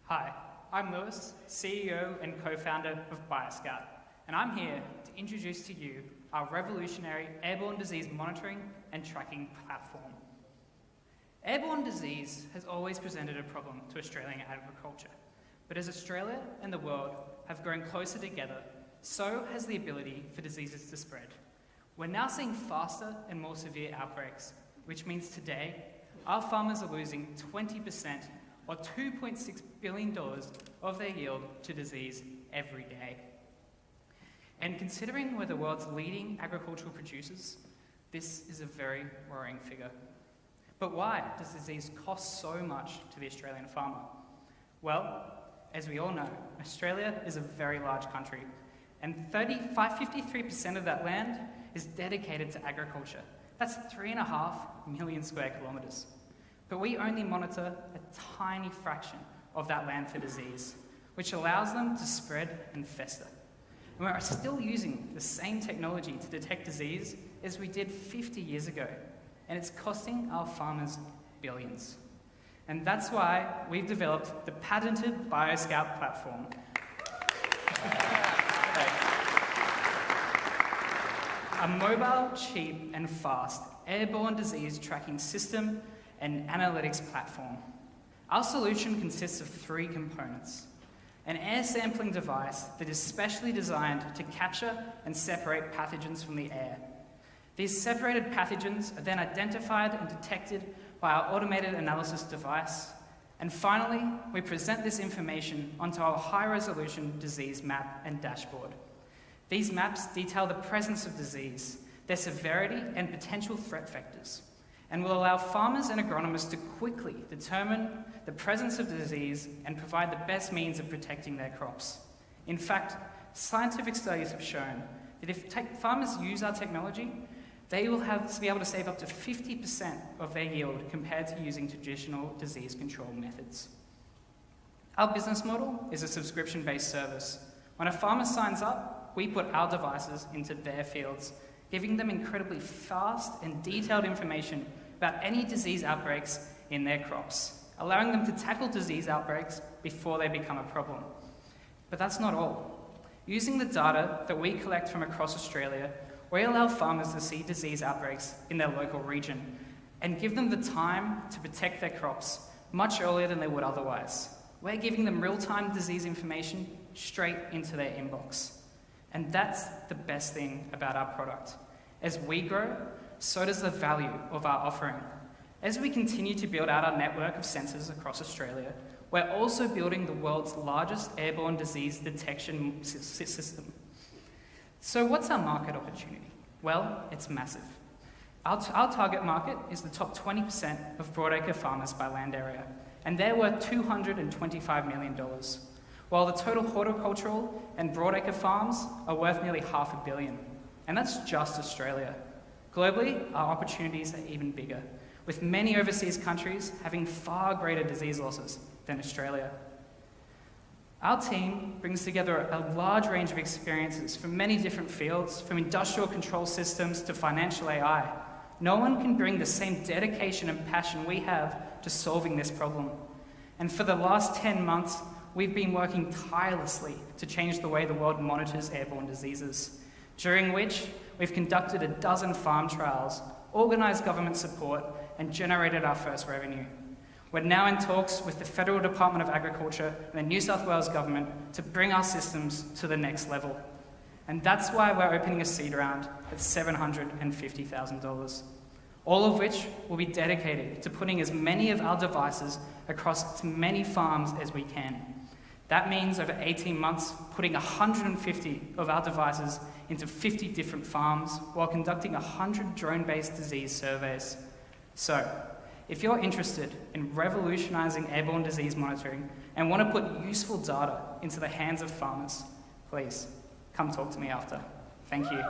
Hi, I'm Lewis, CEO and co-founder of BioScout, and I'm here to introduce to you our revolutionary airborne disease monitoring and tracking platform. Airborne disease has always presented a problem to Australian agriculture, but as Australia and the world have grown closer together, so has the ability for diseases to spread. We're now seeing faster and more severe outbreaks, which means today our farmers are losing 20% or $2.6 billion of their yield to disease every day. And considering we're the world's leading agricultural producers, this is a very worrying figure. But why does disease cost so much to the Australian farmer? Well, as we all know, Australia is a very large country, and 53% of that land is dedicated to agriculture. That's 3.5 million square kilometres. But we only monitor a tiny fraction of that land for disease, which allows them to spread and fester. And we're still using the same technology to detect disease as we did 50 years ago, and it's costing our farmers billions. And that's why we've developed the patented BioScout platform. A mobile, cheap, and fast airborne disease tracking system and analytics platform. Our solution consists of 3 components: an air sampling device that is specially designed to capture and separate pathogens from the air. These separated pathogens are then identified and detected by our automated analysis device. And finally, we present this information onto our high-resolution disease map and dashboard. These maps detail the presence of disease, their severity and potential threat vectors, and will allow farmers and agronomists to quickly determine the presence of disease and provide the best means of protecting their crops. In fact, scientific studies have shown that if farmers use our technology, they will be able to save up to 50% of their yield compared to using traditional disease control methods. Our business model is a subscription-based service. When a farmer signs up, we put our devices into their fields, giving them incredibly fast and detailed information about any disease outbreaks in their crops, allowing them to tackle disease outbreaks before they become a problem. But that's not all. Using the data that we collect from across Australia, we allow farmers to see disease outbreaks in their local region and give them the time to protect their crops much earlier than they would otherwise. We're giving them real-time disease information straight into their inbox. And that's the best thing about our product. As we grow, so does the value of our offering. As we continue to build out our network of sensors across Australia, we're also building the world's largest airborne disease detection system. So what's our market opportunity? Well, it's massive. Our target market is the top 20% of broadacre farmers by land area, and they're worth $225 million. While the total horticultural and broadacre farms are worth nearly $500 million. And that's just Australia. Globally, our opportunities are even bigger, with many overseas countries having far greater disease losses than Australia. Our team brings together a large range of experiences from many different fields, from industrial control systems to financial AI. No one can bring the same dedication and passion we have to solving this problem. And for the last 10 months, we've been working tirelessly to change the way the world monitors airborne diseases, during which we've conducted 12 farm trials, organised government support, and generated our first revenue. We're now in talks with the Federal Department of Agriculture and the New South Wales Government to bring our systems to the next level. And that's why we're opening a seed round at $750,000, all of which will be dedicated to putting as many of our devices across as many farms as we can. That means over 18 months, putting 150 of our devices into 50 different farms while conducting 100 drone-based disease surveys. So, if you're interested in revolutionising airborne disease monitoring and want to put useful data into the hands of farmers, please come talk to me after. Thank you.